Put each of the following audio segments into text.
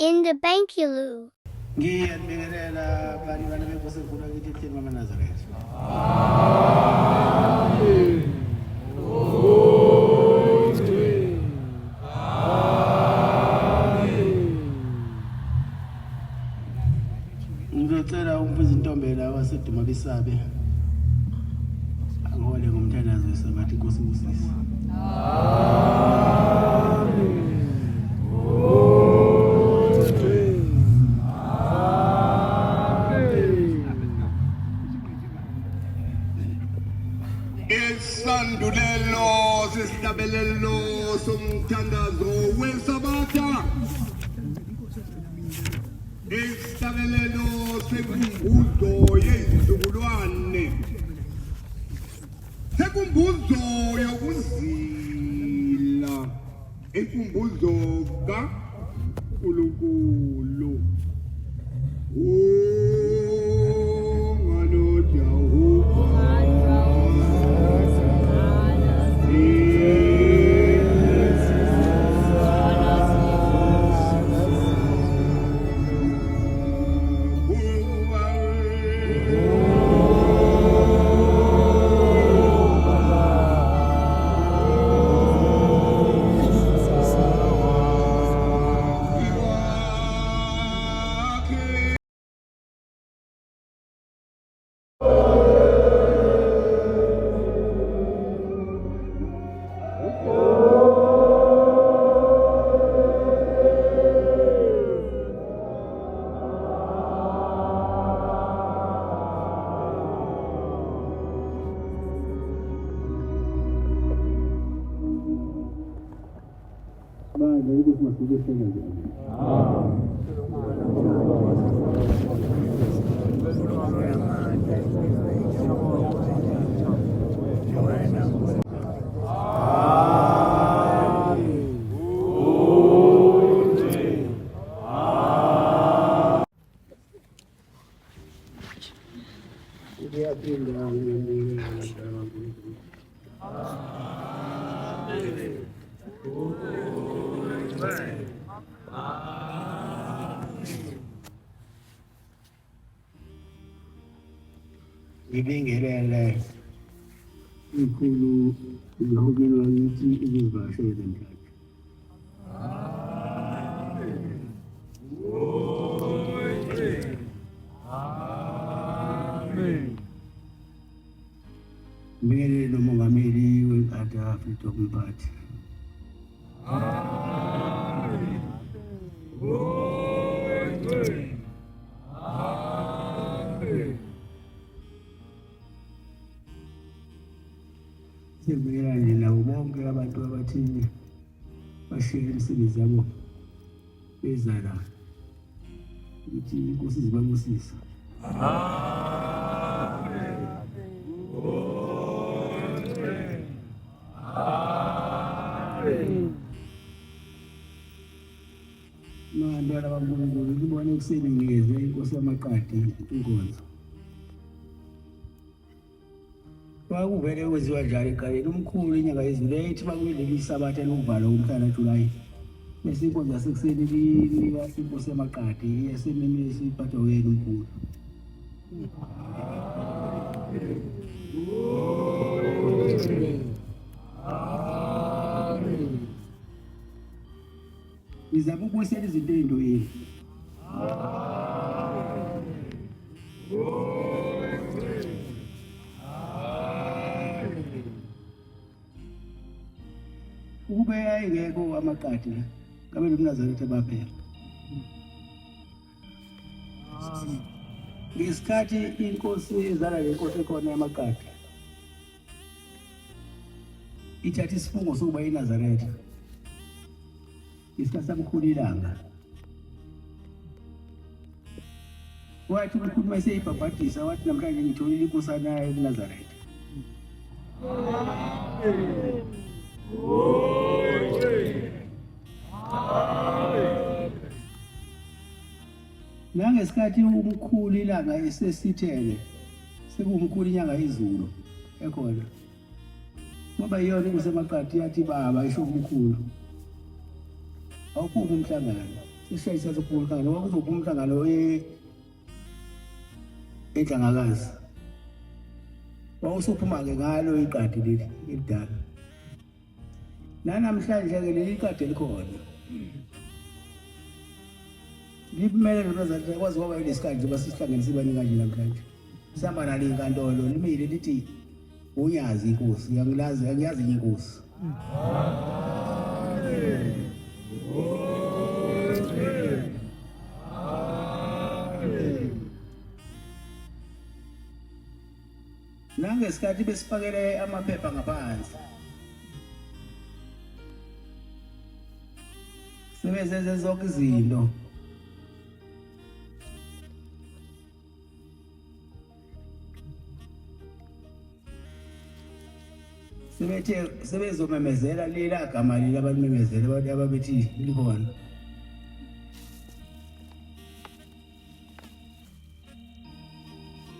In the Bankulu. Ngiyabingelela bani bana benkosi enkulu akithi ethini mama Nazareth. Ngicela umfuzi intombela waseduma besabe. Angole ngomthandazo wesabathi inkosi usisi. Isandulelo sesihlabelelo somthandazo wesabatha. Isihlabelelo senkumbuzo yezizukulwane. Senkumbuzo yokuzila. Inkumbuzo kaNkulunkulu. Ngibingelele inkulu ngihulumeni wakithi ukuzivakashela ntathu. Ngibingelele nomongameli weNkatha Freedom Party. Sibuyelane nabo bonke abantu abathile bashiye imisebenzi yabo bezala ukuthi inkosi zibabusisa. Manje abankulunkulu ngibone ekuseni ngeze inkosi yamaqadi inkonzo. Kwakuvele kwenziwa njalo egaleni umkhulu inyanga yezulu ethi bakuleli isabatha lokuvala umhlana kaJulayi. Bese inkonzo yasekuseni linika inkosi yamaqadi yasemini esiphathwa uyena umkhulu. Izama ukubuyisela izinto ey'ndoyeni. Ukube yayingekho amaqadi ngabe nomNazaretha baphela. Ngesikhathi inkosi ezala lenkosi ekhona yamaqadi ithatha isifungo sokuba iNazaretha isikhathi samkhulu ilanga. Wathi umkhulu mase eyibhabhadisa wathi namhlanje ngitholile inkosana yayo eNazaretha. Nangesikhathi umkhulu ilanga esesithele sekumkhulu inyanga yezulu ekhona. Ngoba yiyona inkosi yamaqadi yathi baba isho umkhulu. Awuphumi umhlangano sishayisa sokuphumhlangano kwakuzophumhlangano enhlangakazi wawusuphuma-ke ngalo iqadi leli elidala nanamhlanje-ke leli qadi elikhona liphumelele ntozathi kwazi kwaba yilesikhathi njengoba sisihlangene sibaningi kanje namhlanje sihamba nalo inkantolo limile lithi unyazi inkosi angiyazi inkosi nangesikhathi besifakele amaphepha ngaphansi sebezenze zonke izinto sebezomemezela lela gama leli abalimemezela abantu ababethi likhona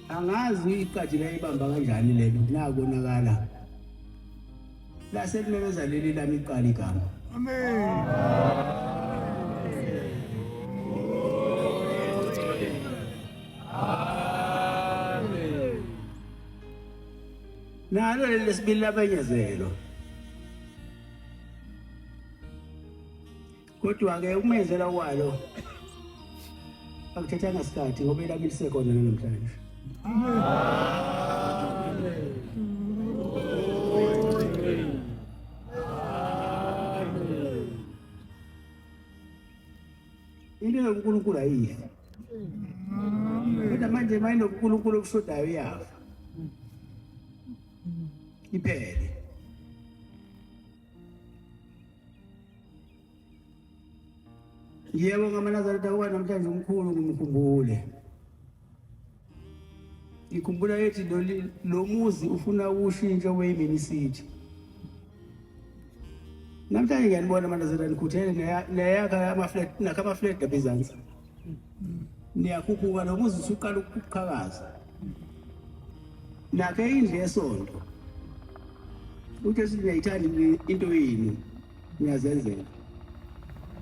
angazi iqadi layibamba kanjani lelo nakonakala laselimemeza leli lami iqala igama nalo leli lesibili labenyezelo kodwa-ke ukumenzela kwalo akuthathanga sikhathi ngoba elami lisekhona namhlanje into yonkulunkulu ayifi kodwa manje mayinonkulunkulu okushodayo iyafa iphele yebo ngamanazareta kuba namhlanje umkhulu ngimkhumbule ngikhumbula yethi lo muzi ufuna ukushintsha weyimini city namhlanje ngiyanibona amanazareta nikhuthele neyakha amaflat nakho amaflat abezansi niyakhuphuka lo muzi usuqala ukuqhakaza nakhe indlu yesonto uthi singayithandi into yini ngiyazenzela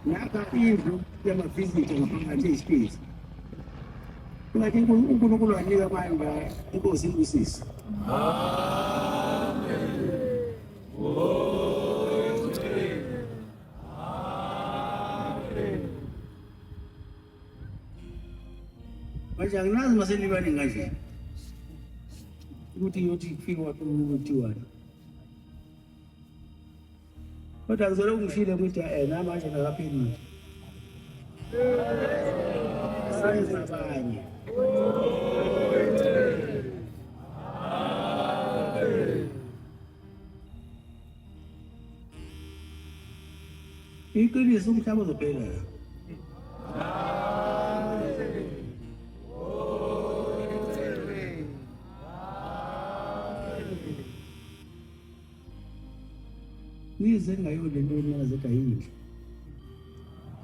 nakha indlu yamavizitha ngaphakathi eyispace ungathi unkulunkulu wanika amandla inkosi imbusisi manje anginazi maselibane kanje ukuthi yothi kufika waphi ukuthiwani kodwa ngizoloku ngishile ukuthi namanje ngakaphelile senza abanye iqiniso umhlaba uzophela nize ngayona into enazeka yindle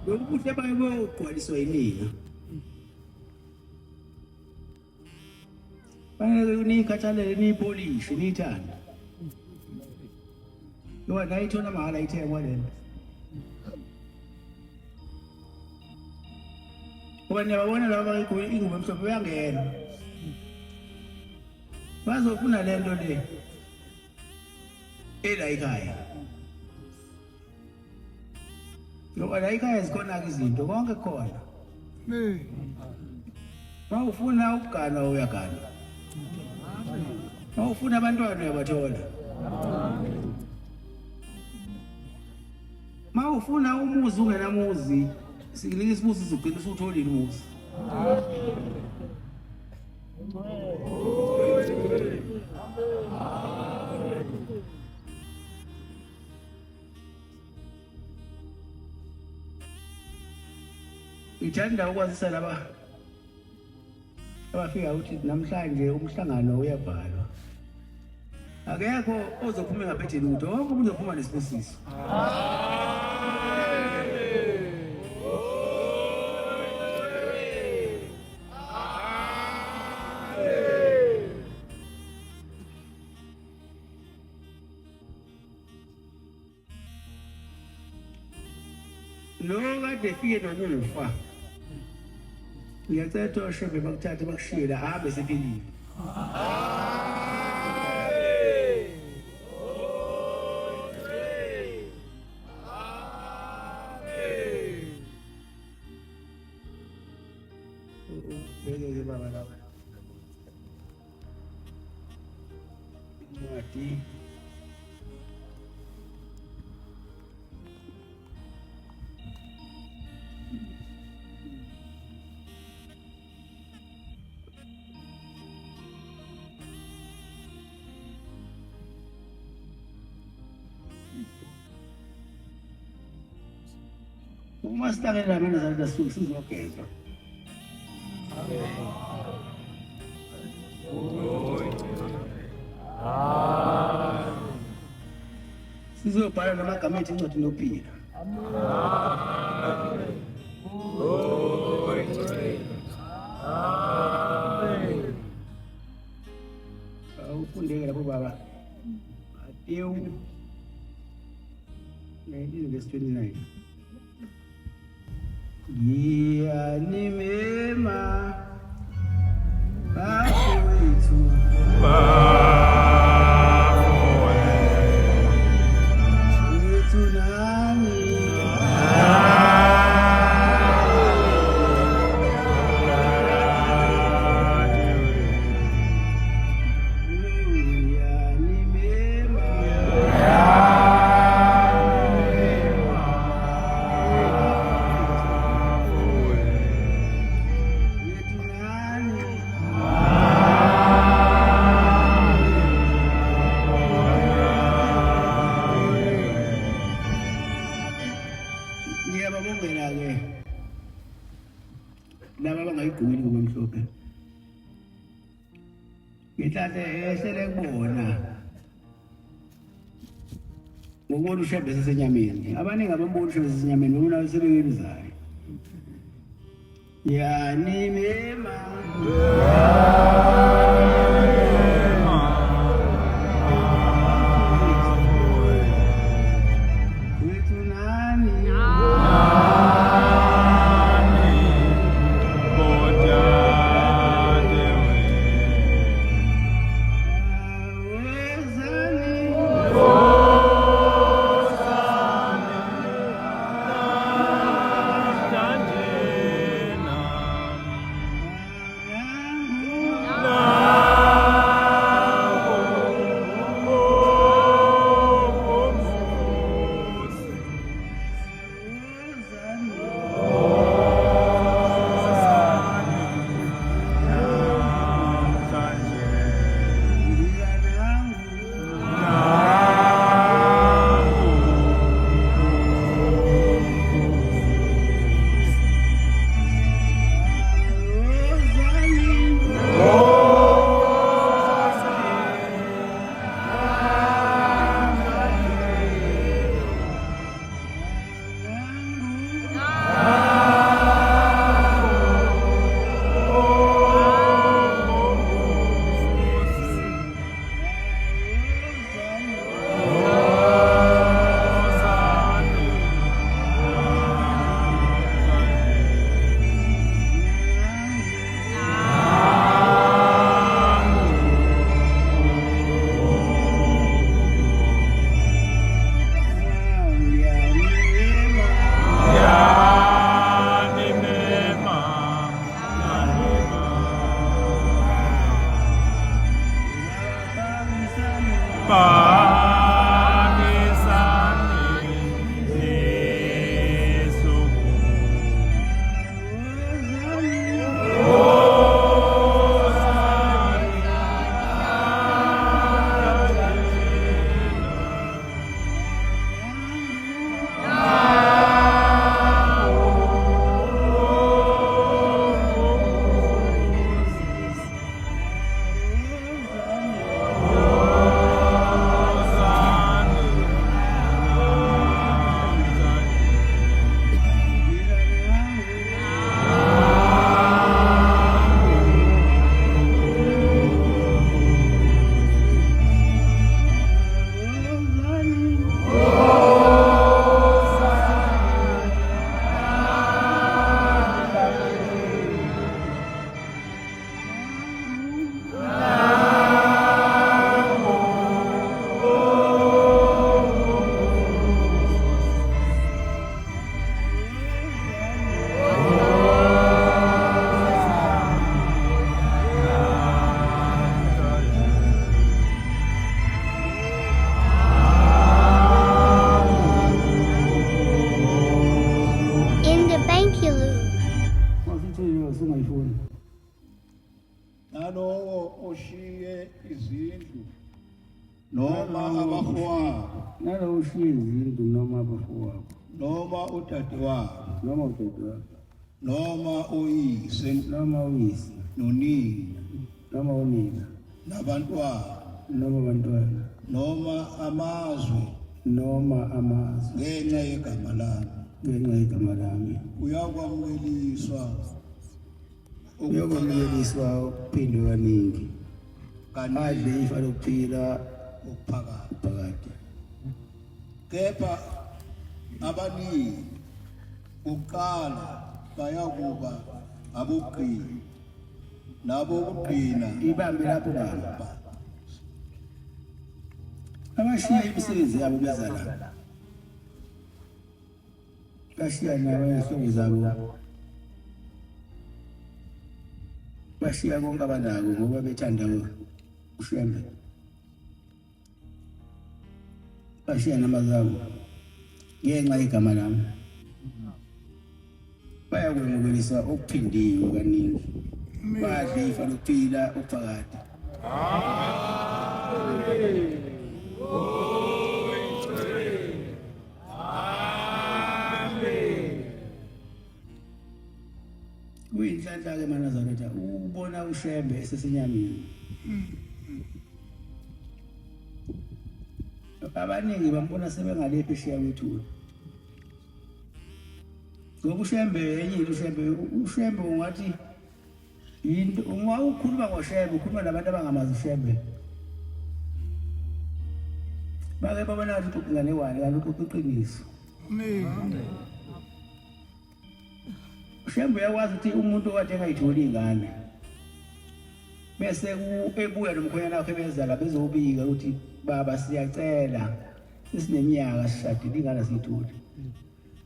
lokhu buhle baye bogcwaliswa yinina fanele niyikhathalele niyipolishe niyithanda ngoba nayithola mahala ithengwa lento ngoba niyababona laba ingubo emhlophe bayangena bazofuna lento le ela ikhaya ngoba la ikhaya zikhona-ke izinto konke khona ma ufuna ukugana uyagana ma ufuna abantwana uyabathola ma ufuna umuzi ungenamuzi sikulika isibuzi uzogcina usutholile umuzi ngithanda ukwazisa laba abafika ukuthi namhlanje umhlangano uyabhalwa akekho ozophuma ngaphethe lutho wonke umuntu uzophuma nesibusiso lo kade defike nokufa ngiyacela toshobe bakuthathe bakushiye la abe sephilile Bebe baba baba Mati Uma sitake la mina zalida sizogezwa sizobhala namagama ethu incwadi nophila awufundeke lapho baba Mateyu 19:29 Ngiyanimema bafowethu wethu nami ngiyababongela-ke laba bangayigqokile ngokwemhlophe ngihlahle ehlele kubona ngokubona ushembe sesenyameni abaningi abambona ushembe sesenyameni bobona sebengenizayo yanimema No. nalowo oshiye izindlu noma abahwabo nalo ushiye izindlu noma abafowabo noma udadewabo noma udadewabo noma oyise noma uyise nonina noma unina nabantwana noma abantwana noma amazwe noma amazwe ngenxa yegama lami ngenxa yegama lami uyokwamukeliswa ukuphindwe kaningi adle ifa lokuphila ukuphakade kepha abaningi uqala bayakuba abogqili nabo ukugqina ibambe lapho bamba abashiya imisebenzi yabo beza la bashiya nabahlobo zabo bashiya konke abanako ngoba bethanda ushembe bashiya namazabo ngenxa yegama lami bayakwemukelisa okuphindiwe kaningi badle ifa lokuphila ukuphakade kuyinhlanhla-ke eManazaretha ubona ushembe esesenyameni abaningi bambona sebengale phesheya kwethuli ngoba ushembe enye ushembe ungathi yinto uma ukhuluma ngoshembe ukhuluma nabantu abangamazi ushembe bake babona ukuthi ingane wani kanti uqiqiniso ushembe uyakwazi ukuthi umuntu okade engayitholi ingane bese ebuya nomkhonyana wakhe bezala bezobika ukuthi baba siyacela sisineminyaka sishadile ingane siyitholi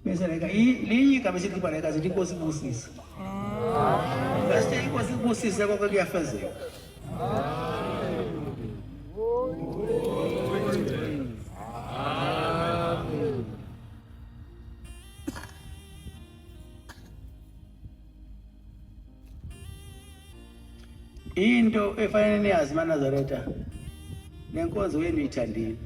bese like linye igama esikhipha like asithi inkosi ibusise bese inkosi ibusise konke kuyafezeka into efanele niyazi eManazaretha lenkonzo yenu ithandile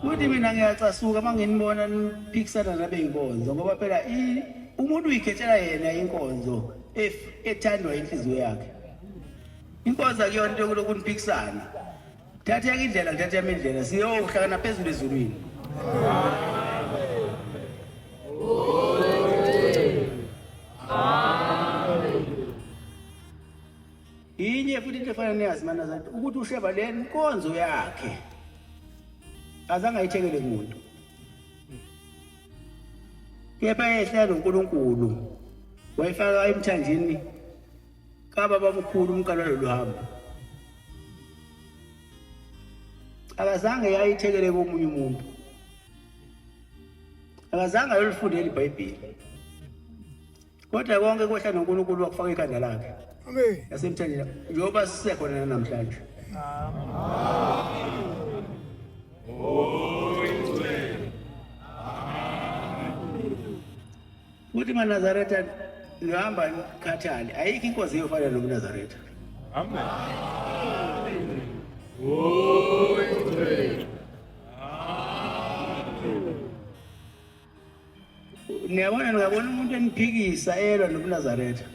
kuthi mina ngiyacasuka manginibona niphikisana nabeyinkonzo ngoba phela umuntu uyikhethela yena inkonzo ethandwa inhliziyo yakhe inkonzo akuyona into yokulokhu niphikisana thatheka indlela ngithathe yami indlela siyohlangana phezulu ezulwini inye futhi into efanele niyazi eManazaretha ukuthi usheba le nkonzo yakhe azange ayithekele kumuntu kepha yehla noNkulunkulu wayifaka emthanjeni kababa mkhulu umqala loluhambo akazange yayithekele komunye umuntu akazange ayolifundela iBhayibheli kodwa konke kwehla noNkulunkulu wakufaka ikhanda lakhe Amen. yasemthanjeni njengoba sisekhona namhlanje ukuthi eManazaretha nihamba nikhathale ayikho inkonzo eyofana noMnazaretha Amen. ningabona umuntu eniphikisa elwa noMnazaretha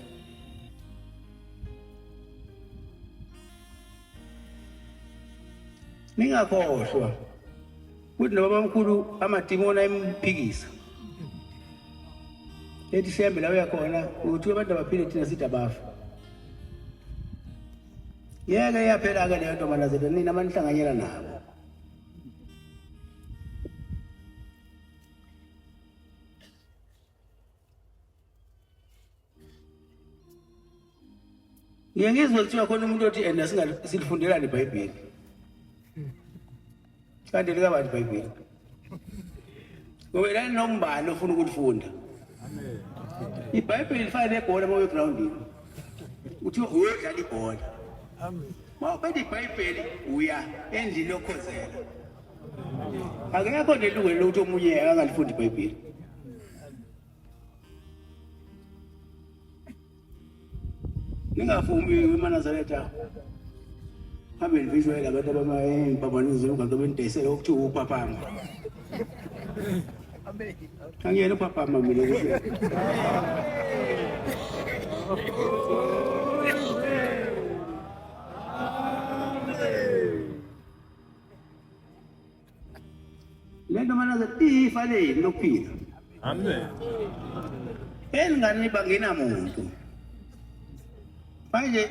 ningakhohlwa ukuthi nobaba mkhulu amadimoni ayimphikisa ethi shembe la uyakhona ukuthi abantu abaphile thina sithi abafa yeke yaphela-ke leyo nto eManazaretha nina manihlanganyela nabo ngike ngizwe kuthiwa khona umuntu othi ena silifundelani iBhayibheli kanti likabani iBhayibheli ngoba lani nombani ofuna ukulifunda iBhayibheli lifana nebhola uma uyegrawundini uthiwa uyodlala ibhola uma uphethe iBhayibheli uya endlini yokukhozela akekho nelungelo lokuthi omunye angalifundi iBhayibheli ningavumi uManazaretha hambe nivishwele abantu abamaempambanizelo ugaqe bendesele okuthiwa uphaphama angiyena uphaphama mina le nto Manazaretha ifane yini lokuphila elingani bangenamuntu manje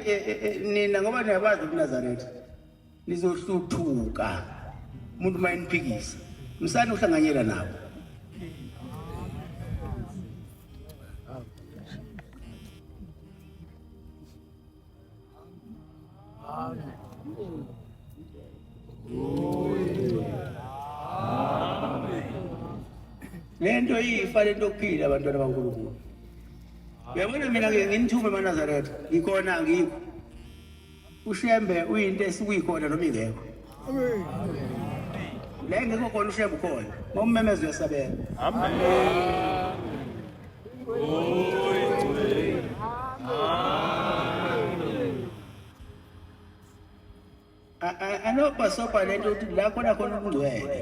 nina ngoba niyabazi uNazaretha nizohluthuka umuntu mayiniphikisa msana uhlanganyela nabo lento ifa lento kuphila abantwana baNkulunkulu uyabona mina nginithume eManazaretha ngikhona ngikho uShembe uyinto esikuyikhona noma ingekho la ngekho khona uShembe ukhona ngomemeza uyasabela anobhasopa lento ukuthi la khona khona ukungcwele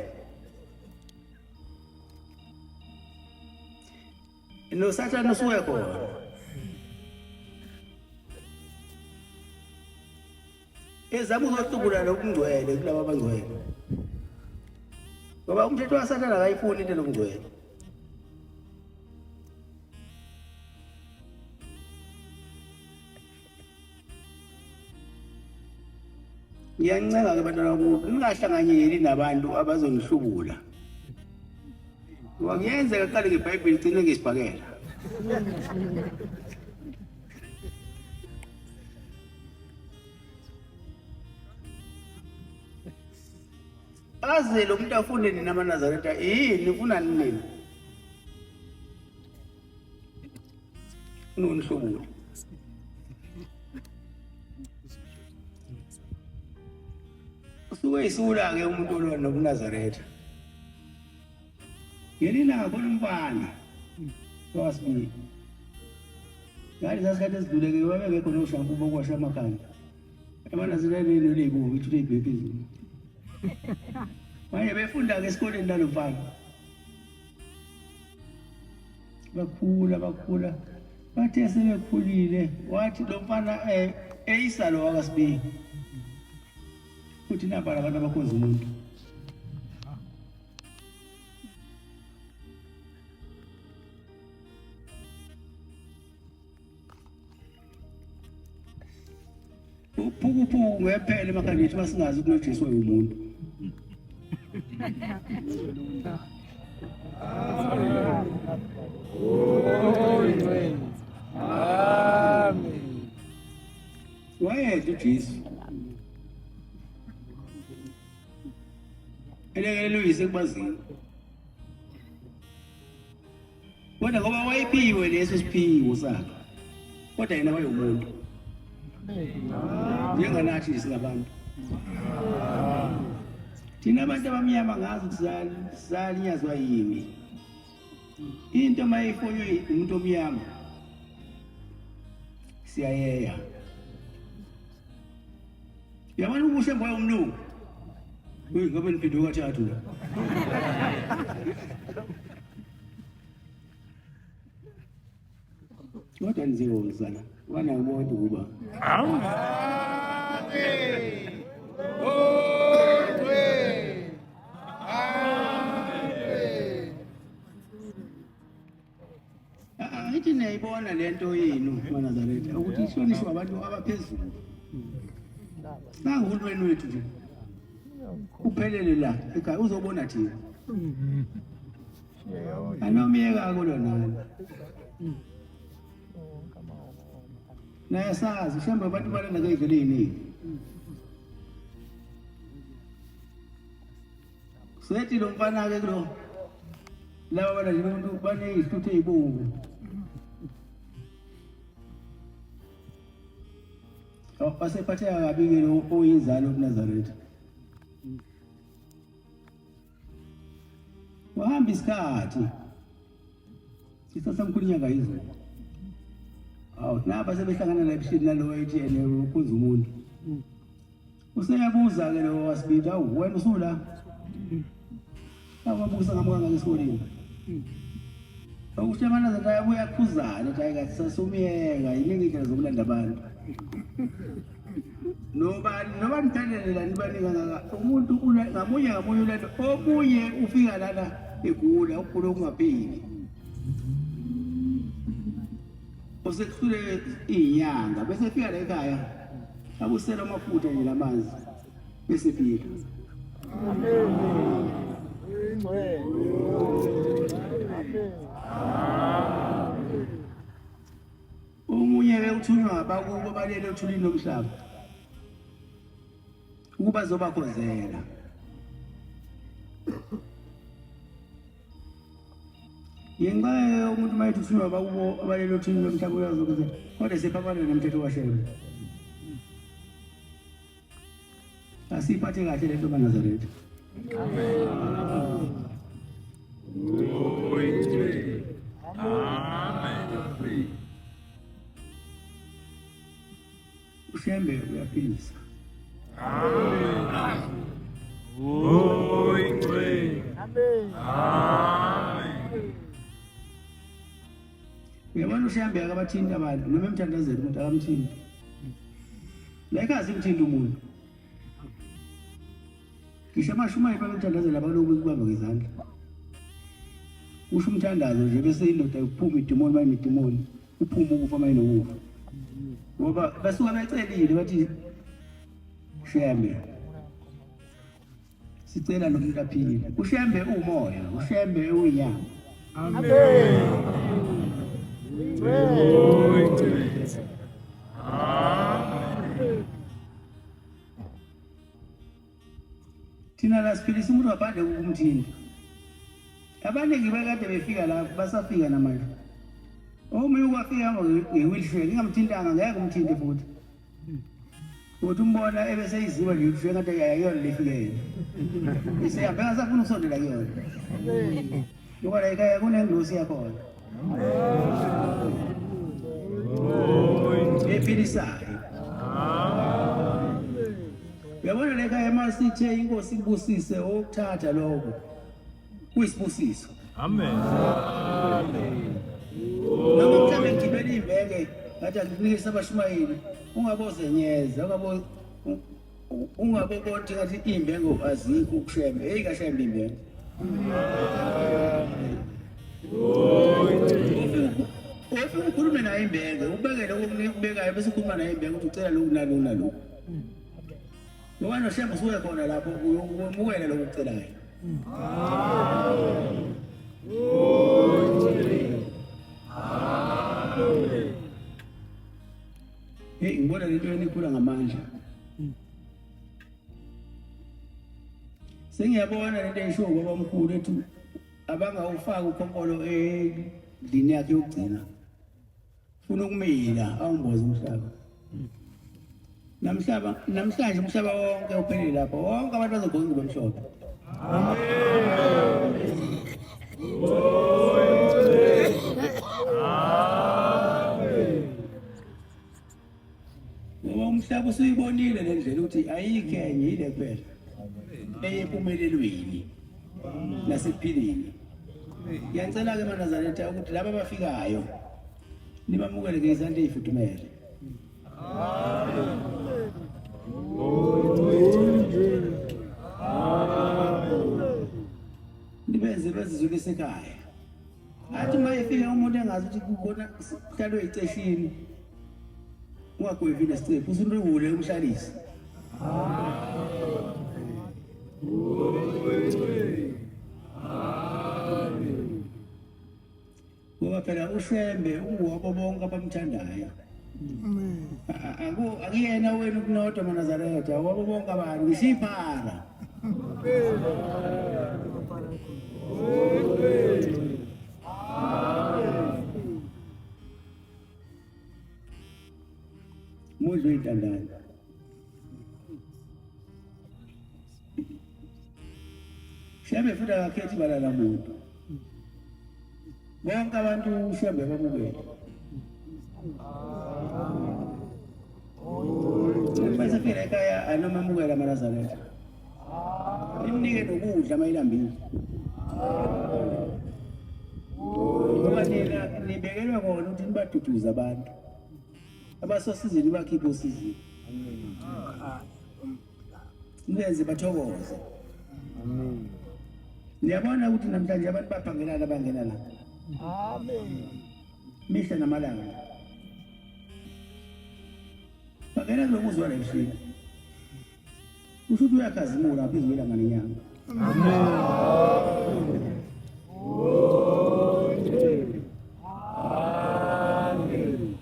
noSathane usuke khona ezama ukuhlubula lokungcwele kulabo abangcwele ngoba umthetho waSathane akayifuni into lokungcwele ngiyancenga ke bantwana bonke ningahlanganyeli nabantu abazonihlubula wakuyenzeka qale ngeBhayibheli igcine ngesibhakela aze lo muntu afune nina aManazaretha yini ufuna nini unonihlubula usuke isula ke umuntu olwa noMnazaretha yelina khona umfana wasibili ngani sasikhathi esidluleke wabengekho noshampu bokwasha amakhanda eManazaretha nelibo ithu lebhebhezi manje befunda ke esikoleni nalo mfana bakhula bathe sebekhulile wathi lo mfana eyisalo wakasibili uthi napa abantu abakhonza umuntu uphuku ngephele emakhandithi masingazi ukunoJesu umuntu amen wayedwa uJesu elekele uyise kubazini kodwa ngoba wayiphiwe leso siphiwo sakhe kodwa yena wayomuntu njenganathi singabantu thina abantu abamnyama ngazi ukuthi salinyazwa yini into mayifonywe umuntu omnyama siyayeya yabona ukushemba yomlungu ngoba niphinduka kathathu la kodwa nizewozana wana umuntu kuba ngithi niyayibona lento yenu eManazaretha ukuthi ihlonishwa abantu abaphezulu nangu uhulumeni wethu nje uphelele la ekhaya uzobona thina anomiyeka kodwa nani naye sazi mhlawumbe abantu balanda ngey'ndleleni sethi lo mfana-ke kulo laba bana nje umuntu baney'hluthu ey'bomvu wasephatheka kabi-ke lo oyinzalo uNazaretha wahamba isikhathi sisasamkhulu inyanga yizolo awu naba sebehlangana la ebuhlini nalo ethi yena ukwenza umuntu useyabuza ke lo wasibili awu wena usula awabuza ngamanga ngesikoleni ukuthi amana zakhe abuya kuphuzana ethi ayikathi sasumiyeka iningi indlela zokulanda abantu noba nithandelela nibanika umuntu ngamunye ulanda omunye ufika lana egula ukugula okungapheli usekusule inyanga bese fika la ekhaya abusela amafutha nje lamanzi bese phila omunye bekuthunywa abakubo balele uthulini lomhlaba ukuba zobakhozela yenqa umuntu mayethu uthunywa abakubo abalele uthulini lomhlaba uyazokuthi kodwa sephambana nomthetho kaShembe asiphathe kahle lento kaNazaretha uShembe uyaphilisa uyabona uShembe akabathinta abantu noma emthandazeli umuntu akamthinti la ekhaya simthinta umuntu ngisho amashumayeli bakamthandazela abaloku kubamba ngezandla usho umthandazo nje bese indoda iphuma idimoni mayini idimoni uphuma ukufa mayini ukufa ngoba basuka becelile bathi Shembe sicela lo muntu aphilile uShembe umoya uShembe uyinyama amen thina la siphilisa umuntu waphandle ukumthinta abaningi bekade befika la basafika namanje omunye ukwafika nge-wheelchair ngingamthintanga ngeke umthinte futhi uthi umbona ebese iziba nje wheelchair ngathi ayayona lefike yena isehamba engasafuna ukusondela kuyona ngoba la ekhaya kunengosi yakhona ephilisayo uyabona le ekhaya masithe inkosi ibusise okuthatha lokho kuyisibusiso amen noma mhlawumbe ngibele iveke ngathi angikunikisa abashumayeli ungabozenyeza ungabobothi ngathi imbengo azikho ukuShembe kaShembe imbengo ukhulume naye imbengo ubekele ukubekayo bese ukhuluma naye imbengo uthi ucela lokhu nalokhu ngoba noShembe usuke khona lapho umukele lokhu ucelayo ngibona lento enikhula ngamandla sengiyabona lento esho ngoba omkhulu ethu abangawufaka ukhonkolo endlini yakhe yokugcina ufuna ukumila awumboza umhlaba namhlanje umhlaba wonke uphelele lapho wonke abantu bazogqoka ingubo emhlophe ngoba umhlaba usuyibonile le ndlela ukuthi ayikho enye ile kuphela eyempumelelweni nasekuphileni Yancela-ke maNazaretha ukuthi laba abafikayo nibamukele ngezandla ezifudumele. Nibenze bezizwe besekhaya. Athi uma efika umuntu engazi ukuthi kukhona kuhlalwe iceshini ungagwevi nesicephu usundwebule umhlalisi. Ngoba phela uShembe unguwabo bonke abamthandayo. Akuyena wena ukunodwa maNazaretha, wabo bonke abantu ngisiphara. Mudlo intandane. Shembe futhi akakhethi balala muntu. Bonke abantu uShembe bamukele. Masefika ekhaya anomamukela amaNazaretha. Nimnike nokudla mayilambile. Ngoba nina nibekelwe kona ukuthi nibaduduze abantu. Abasosizini bakhipha usizini. Niyenze bathokoze. Amen. Niyabona ukuthi namhlanje abantu baphangelana bangena la. Amen. Mihla namalanga. Bangena lo muzi wala emhlweni. Usho ukuthi uyakhazimula phezulu kwelanga nenyanga. Amen. Amen.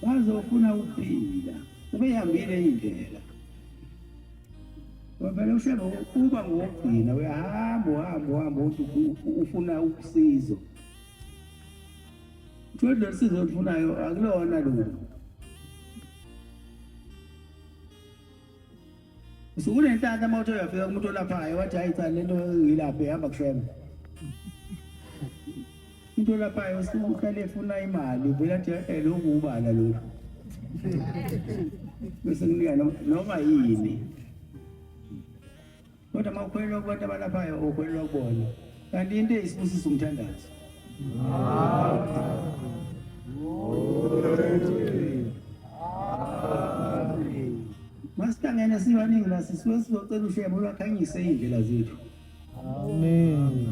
Bazofuna ukuphila. Ubehambile indlela. Wabona ushebo uba ngokugcina uyahamba ufuna usizo. Uthola lo sizo ofunayo akulona lo. Usukule ntanda mawutho uyafika kumuntu olaphayo wathi hayi cha lento ngilapha ehamba kushema. Umuntu olaphayo usukhale efuna imali vela athi lokhu ubala lo. Bese nginika noma yini. Kodwa mawukhwelwa kubantu abalaphayo ukhwelwa kubona. Kanti into eyisibusiso umthandazo. Masitangene sibaningi nasi sizocela ushebo lwakhanyise indlela zethu. Amen.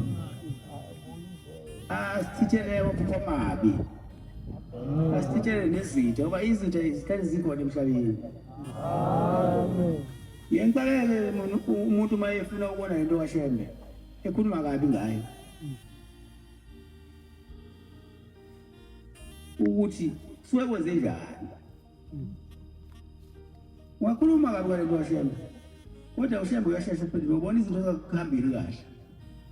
Asithitshele okuphamabi. Asithitshele nezitho ngoba izitho zihlala zikhona emhlabeni. Amen. Yenqaleke umuntu mayefuna ukubona into kaShembe ekhuluma kabi ngayo. Ukuthi suke kwenze njani. Wakhuluma kabi ngale kaShembe. Kodwa uShembe uyashesha uphendula ubona izinto zakuhambile kahle.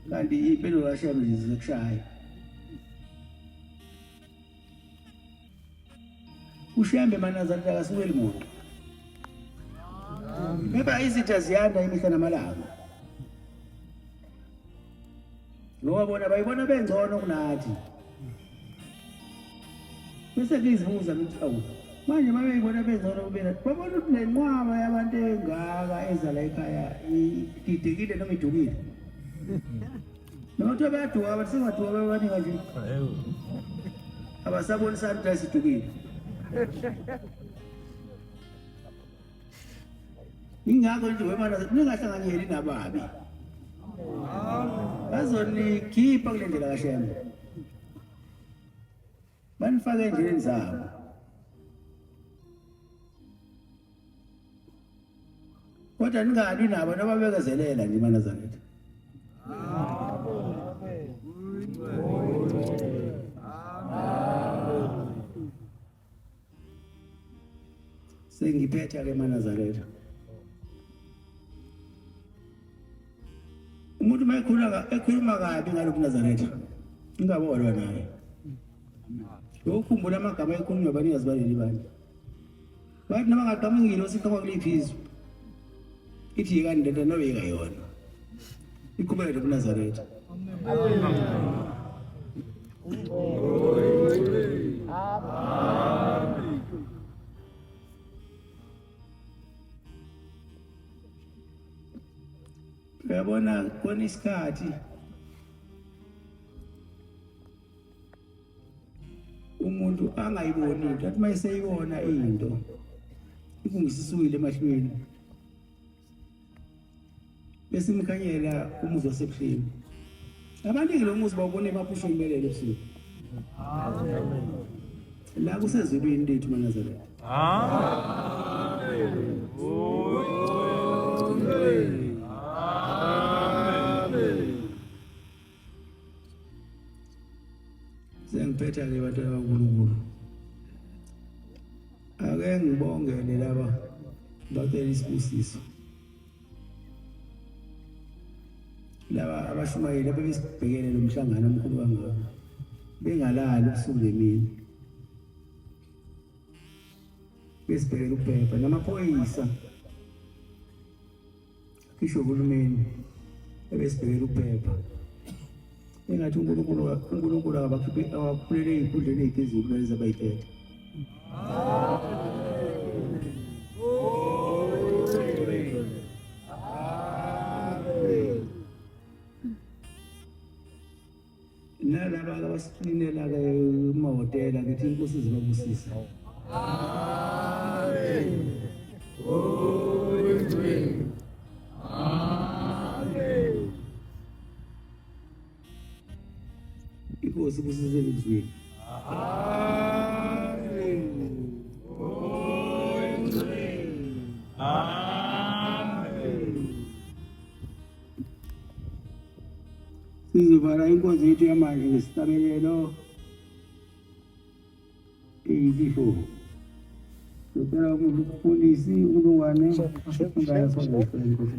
Kanti impilo kaShembe zizekushaya. uShembe maNazaretha akasuweli muntu. Beba izitha ziyanda imihla namalanga. Ngoba bona bayibona bengcono kunathi. Bese ngizibuza ukuthi awu manje bayibona bengcono kubena. Babona ukuthi lenqwaba yabantu engaka eza la ekhaya ididekile noma idukile. Noma bayaduka abantu sengaduka babaningi nje. Abasabonisa ukuthi asidukile. Ingakho nje wemana ningahlanganyeli nababi. Bazonikhipha kule ndlela kaShembe. Banifake endleleni zabo. Kodwa ningalwi nabo nababekezelela nje maNazaretha. Sengiphetha ke maNazaretha. Umuntu ekhuluma kabi ngalokhu Nazaretha. Ingabonwa naye. Ukukhumbula amagama ekhulunywa abanikazi baleli bandla. Bathi noma ngaqamungile osikhama kuliphizo. Ithi yekani ndenda noyeka yona. Iqhubeke kuNazaretha. Uyabona kona isikhathi umuntu angayiboni into athi mayiseyibona into ikungisisukile emahlweni bese imkhanyela umuzi wasebuhleni abaningi lo muzi bawubona emaphusheni belele ebusuku la kusezulwini lethu maNazaretha. Sengiphetha ke bantu abankulunkulu. Ake ngibongele laba bacela isibusiso. Laba abashumayeli abesibhekene nomhlangano omkhulu kangaka. Bengalali ubusuku nemini. Besibhekele uphepha namaphoyisa. Kisho uhulumeni ebesibhekele uphepha. Engathi uNkulunkulu abakhulele ey'nkundleni ey'phezulu lezi abayiphethe. basilinela-ke emahhotela ngithi inkosi zibabusisa. Inkosi ibusisele ezweni. Sizovala inkonzo yethu yamanje ngesihlabelelo 84. Sicela umfundisi uNkulungwane ufundayo sonke inkosi.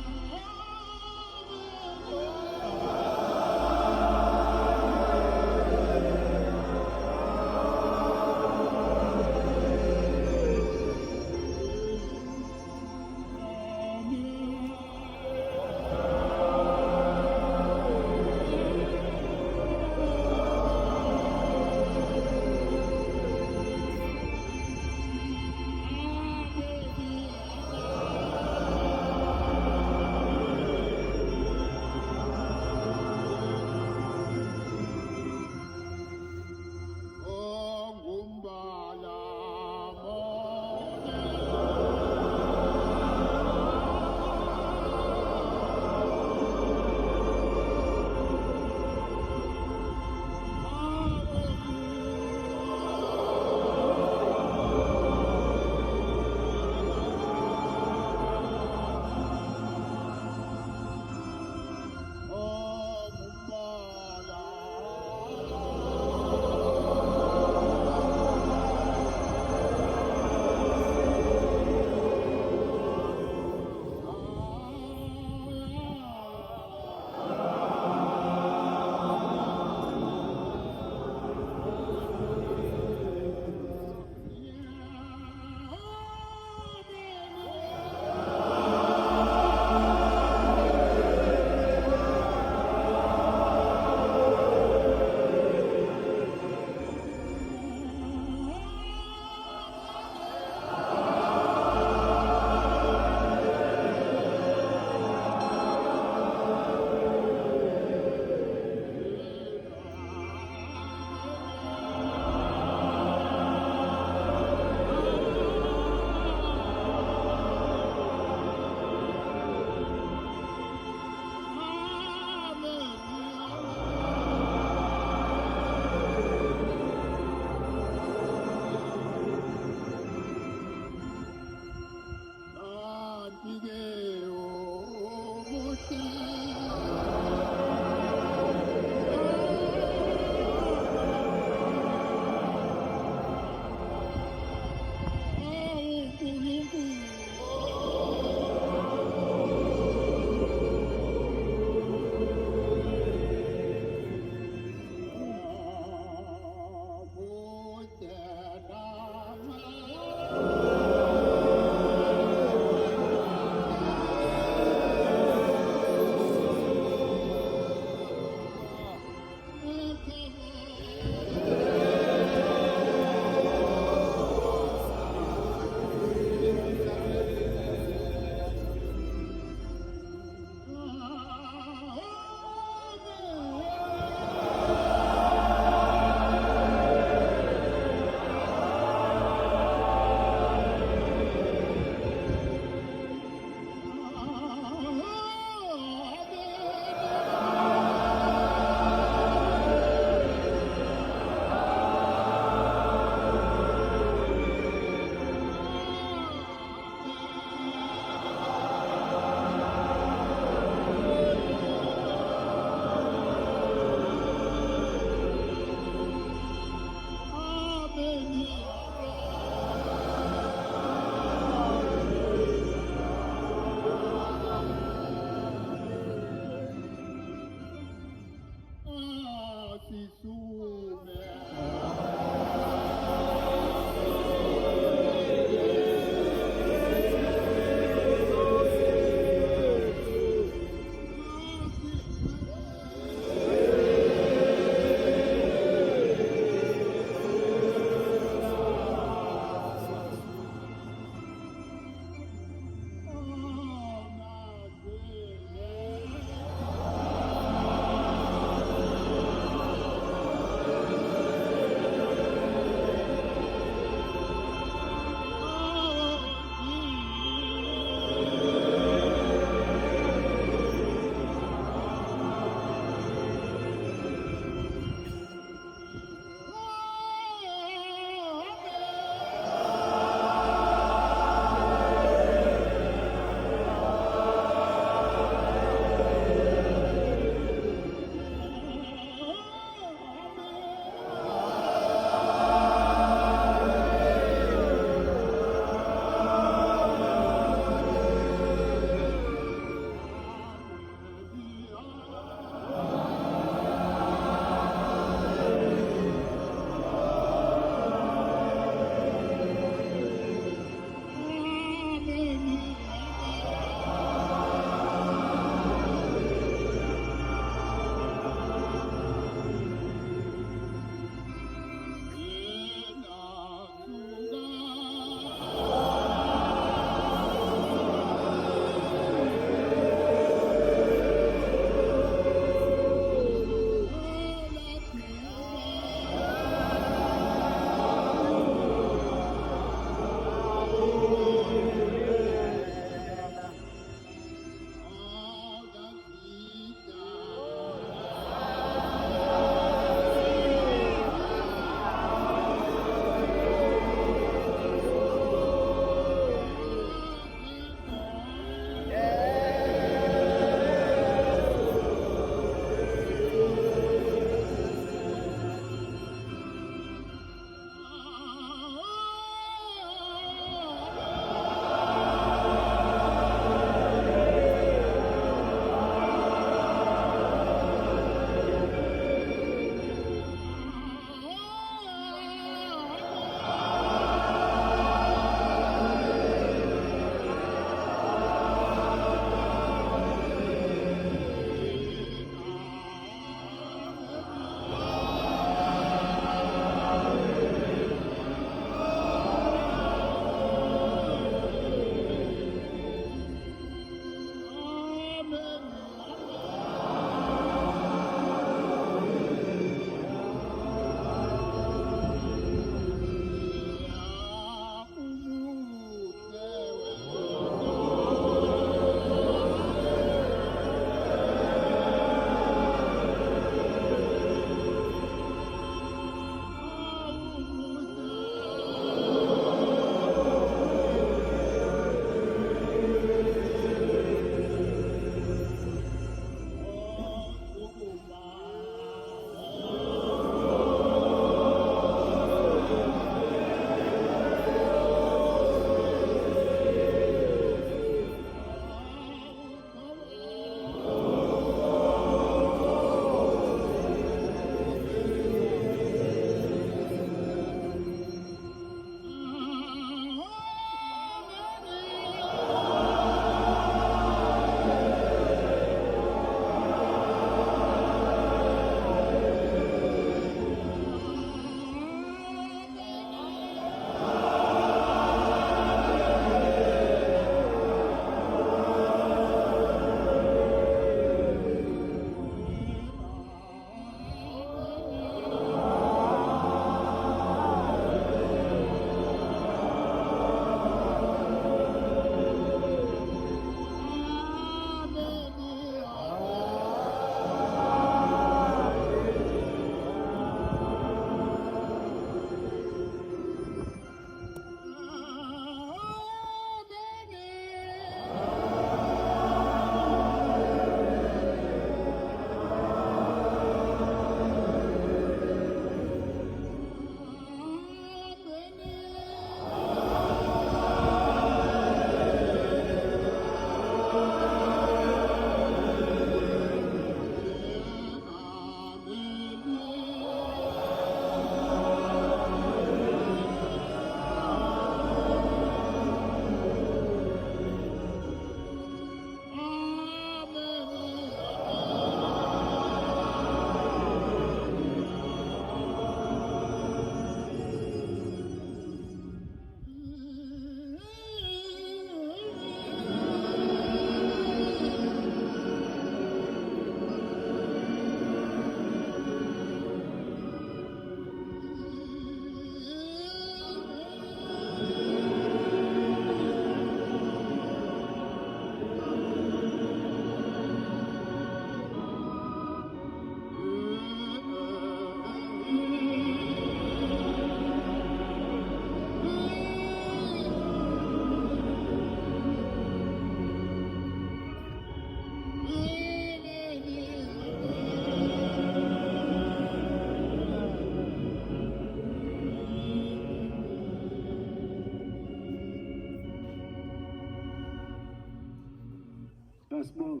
Asibonge.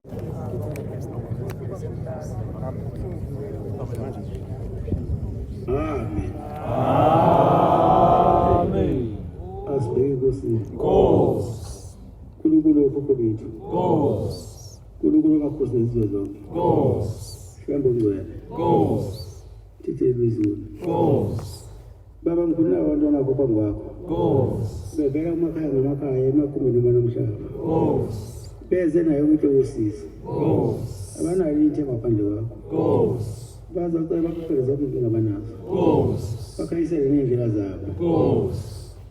Amen. Amen. Asibheke Nkosini. Nkosi. Nkulunkulu okhokho bethu. Nkosi. Nkulunkulu kaKhosi nezizwe zonke. Nkosi. Hlambe ngcwele. Nkosi. Thithele izulu. Nkosi. Baba ngifuna abantwana bakho kwakho. Nkosi. Bebeka amakhaya ngamakhaya emakhumeni noma nomhlaba. Nkosi. Beze nayo ukuthi usisi. Nkosi. Abanayo into ngaphandle kwakho. Nkosi. Bazocela bakuphele zonke inkinga abanazo. Nkosi. Bakhanyisele ney'ndlela zabo. Nkosi.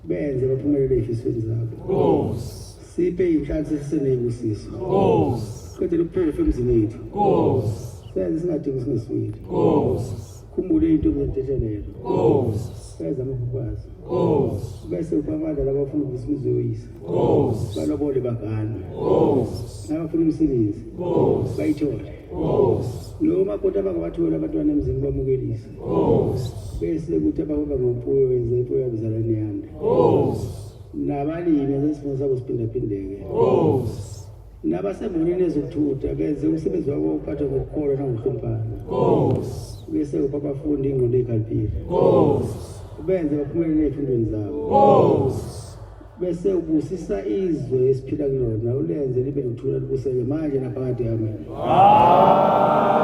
Benze baphumelele ey'fisweni zabo. Nkosi. Siphe iy'nhlansi esiseney'busiso. Nkosi. Qedele ukuphofu emzini yethu. Nkosi. Senze singadingi singeswile. Nkosi. Khumbule iy'ntombi zentethelelo. Nkosi. Senze amakhukwazi. Nkosi. Bese upha abadala abafuna ukuthi imizoyisa. Nkosi. Balobole bagane. Nkosi. Nabafuna imisebenzi. Nkosi. Bayithole. Nkosi. Noma kodwa abangabathola abantwana emzini bamukelise. Nkosi. Bese kuthi abahamba ngemfuyo wenze imfuyo yabo izalane yande. Nkosi. Nabalimi ezesifundo sabo siphindaphindeke. Nkosi. Nabasembonini ezokuthutha benze umsebenzi wabo uphathwe ngokukholwa nangokuhloniphana. Nkosi. Bese upha abafundi ingqondo ey'khaliphile. Nkosi. Benze baphumelele ey'fundweni zabo. Nkosi. Bese ubusisa izwe esiphila kulona ulenze libe nokuthula libuseke manje naphakade. Amen. Amen.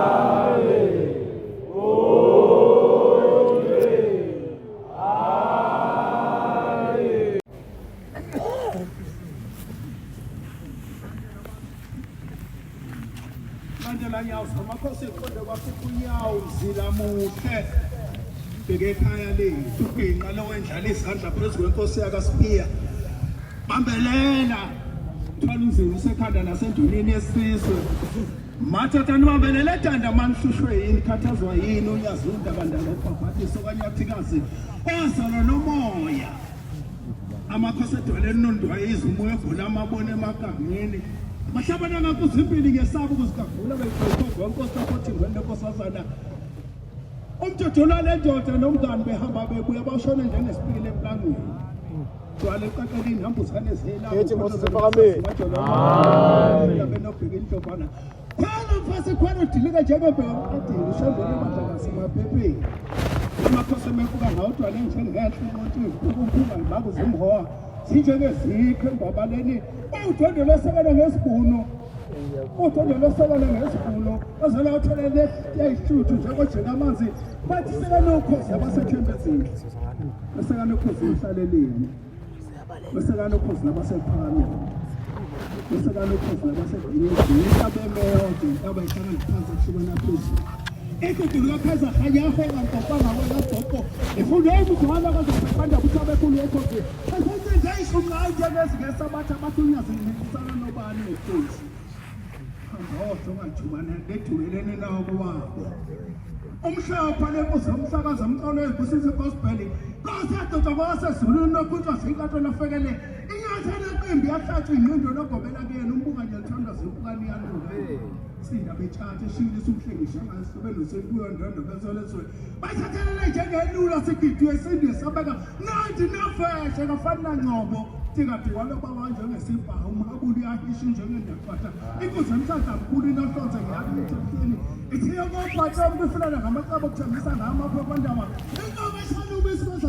Mandela nyawo amakhosi eqonde kwasekunyawo mzila muhle bheke ekhaya lethu ubhinqa lowendlala izandla phezu kwenkosi yakaSipiya bambelela thwala unzima usekhanda nasendunini yesizwe mathatha nibambelela edanda manihlushwe yini khathazwa yini unyazi undabandala ubhabhatiso kwanyathikazi ozalwa nomoya amakhosi edwaleni nondwa izwe umoya egula amabone emagameni bahlabana ngakuzimpili ngesabo ukuzigagula beyikhokho wenkosi kafothi ngwende nkosazana umthetho lale ndoda nomngane behamba bebuya bashona njengesipili emplangweni jwale eqaqelini hambuzane zela Ethi Nkosi siphakameni. amen benobheka indlobana khona mfase khona udilika njengebheka umqedini ushambele badlakasi emaphepheni amakhosi emefuka ngawudwale njengenhle umuntu ukumphunga ibaku zimhoha zinjengezikho embabaleni uthando lwesekela ngesibhuno uthando lwesekela ngesibhuno ozela uthelele yayishuthu njengojeka amanzi bathi sekanokhosi abasethembezini besekanokhosi emhlaleleni besekanokhosi nabasephakamiyo besekanokhosi nabasedinizini abemeyonke abayihlangana phansi kushukela phezulu ekudulu kapheza khanyaho kampopanga kwelabhoko ifundo yemizwana kazobanda ukuthi abekhulu ekhosi esenze ishunqayi njengezingesabathi abathunyazi ngikusana nobani ngekosi hambozo ngajubane ledulelene nawo kwabo umhlopha lenkosi yomsakazi umxolo ezibusisa igospel Nkosi yadoda kwasezulwini nokuthi asinkato lafekele inyathelo eqimbi yahlatshwa ingqindo nogobela kuyena umbuka nje lithanda zimpukani yanuve sinda bethatha eshilisa umhlengisha ngasibe nosempuyo ndondo besoleswe bathathelele njengelula sigidwe esinde sabeka nanti nafeshe kafani nangcobo tikati waloba wanje ngesibhawu umabuli yahisha njengendafata inkosi emthatha mkhulu inohlonze ngiyaki emthethweni ithiye kophatha umfulana ngamacabo okuthembisa ngamaphephandaba inkobe eshana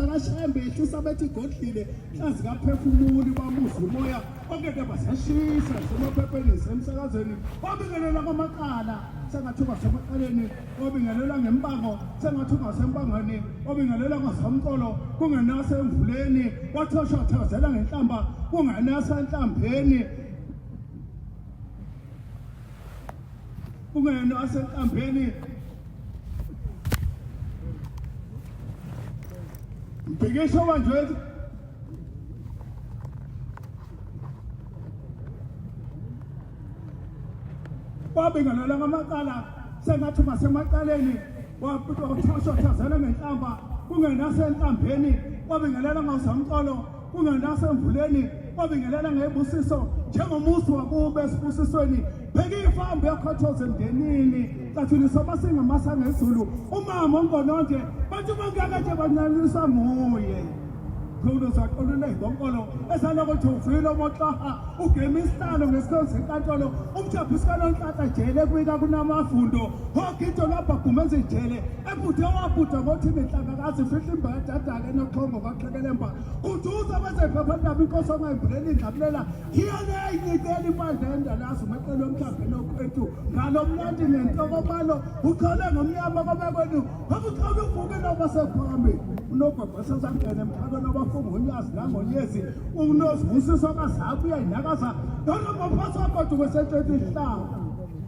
akashembe ehlisa bethi godlile hlazi kaphefumuli bamuzi umoya okeke basashisa semaphepheni semsakazweni obingelela kwamakala sengathuka semaqaleni obingelela ngempango sengathuka sempangweni obingelela ngazamqolo kungenase emvuleni wathoshathazela ngenhlamba kungenase enhlambeni kungenase enhlambeni Mbhekisho manje wabingelela ngamakala sengathuma semaqaleni wathoshathazela ngenhlamba kungenase enhlambeni wabingelela ngazamqolo kungenase emvuleni wabingelela ngebusiso njengomusi wakube esibusisweni bheka ifambo yakhothoze emndenini kathulisa basingamasa ngezulu umama ongononke bathi bongeke nje banyaniswa nguye khona saqolule ngonkolo esalokuthi uvile moxaha ugema isihlalo ngesikhozi senkantolo umjaphi sikanonhlata jele kwika kunamafundo hoke into lapha gumeza ijele ebuthe wabutha ngothi nenhlangakazi fihla imbadadala enoxhongo kaxhekelemba kuduza bezephephandaba inkosi ongayibhuleli indlabulela hiyane inikela impandla endalazi umaqelo omhlaphe nokwethu ngalo mnandi nentokobalo ukhole ngomnyama kwabekwenu akuxhaka uvuke nobasephambili unogwagwa sesangena emxhakeni abafunga unyazi nangonyezi unozibusiso kazabi uyayinakaza nonomaphathi wakodwa kwesentshetha ihlaba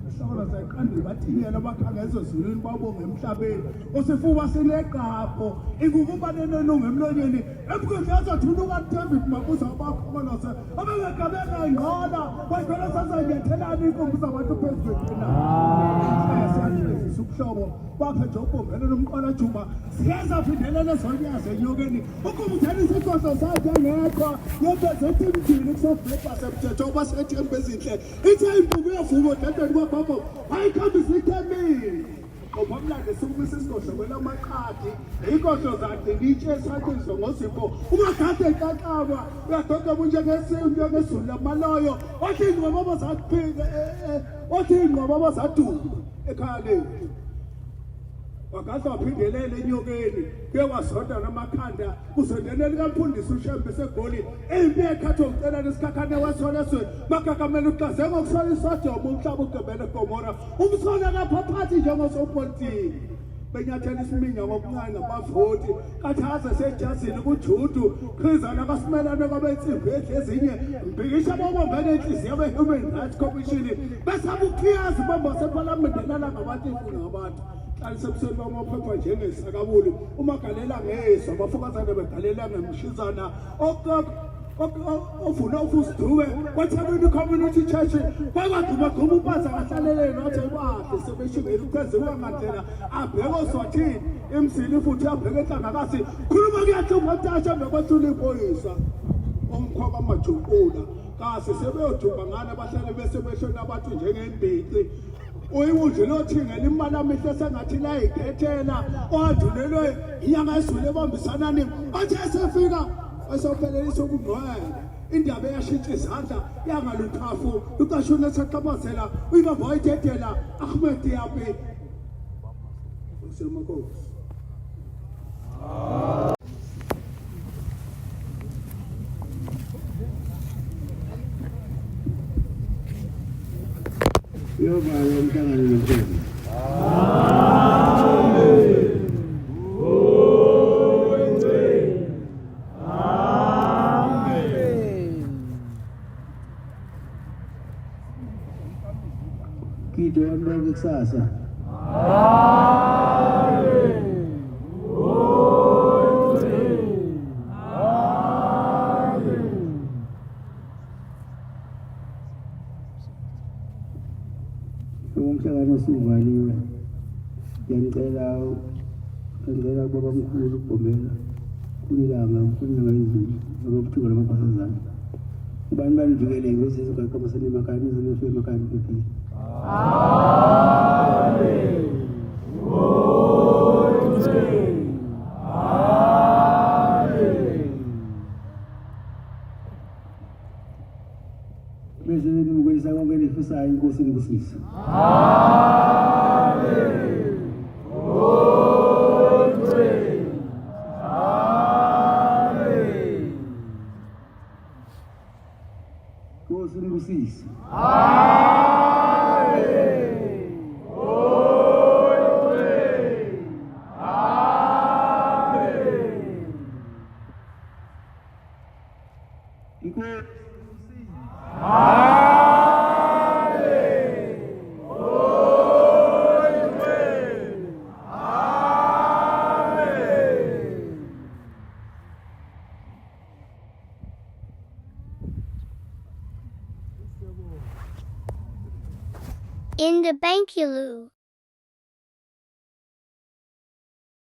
ihlawula zayiqandile bathiyela abakhanga ezozulwini babonge emhlabeni usifuba sineqapho ikukubanenenunga emlonyeni ebukhundla azothula ukaDavid mabuza abakholose abengegabeka ingqola bayivela sazanyethelana inkumbi zabantu phezu kwethina ukuhlobo baphethe ubombele nomqalajuba siyeza phindelele zonyaze enyokeni ukumuthela isikhohlo sakhe ngekho yebezethe imdini kusofebha semthetho obasethembe ezinhle ithe impuku yovumo dedweni kwabhobho wayikhambisa ithemini ngoba mlande sikumisa isikhohlo kwelamaqhadi iy'nkohlo zakhe litshe esakhizo ngozipho ungagade enkankaba uyadoda bunjengesizulu lamaloyo othi ingqobaba zakuphika othi ingqobaba zaduka ekhaya lethu wakade waphindelela enyokeni kuye wasonda namakhanda kusondeleni likamfundisi ushembe segoli impi ekhathi ukucela nesikhakhane wesolesweni magagamela uxaze ngokusola isodomu umhlaba ugebele gomora umsona kaphaphathi njengosopolitiki benyathela isiminya ngokuncane nabavoti kathaze sejazini kujudu khizana kasimelane kwabetsimbi ezinye mbikisha bobombele inhliziyo be-Human Rights Commission besabukhiyazi bambasephalamende lalangabantu ifuna ngabantu alisebusweni bamaphepha njengesakabuli umagalela ngeso abafokazana begalela ngemshizana ofuna ufusiduwe kwaThekwini Community Church kwakaduma ubaza kahlaleleni wathi bahle sebeshingela ukwenziwa ngandlela abheke oswathini imsili futhi abheke enhlangakazi khuluma kuyahluma utasha bekwethula iphoyisa omkhwaba amajunkula kasi sebeyodumba ngane abahlale besebeshona abantu njengembici uyibunje lothingela imali amihle sengathi la ikhethela odulelwe inyanga esule ebambisana nini athi esefika esophelelisa ubungcwele indaba eyashintsha izandla yangaluphafu uqashuna esaqabazela uyibamba wayithethela Ahmed Yapi usemakhosi yoba yomhlangano nomthetho kido yamleke kusasa umhlangano usuvaliwe ngicela babamkhulu uGomela kulilanga kunyanga izulu ngokuthula lamabhasazana ubani banivikele ngezizwe kaQabaseni emakhaya nizofika emakhaya phephile amen bese nimukwelisa konke nifisayo inkosi ngusisa amen Nkosi ngusisa In the Bankulu.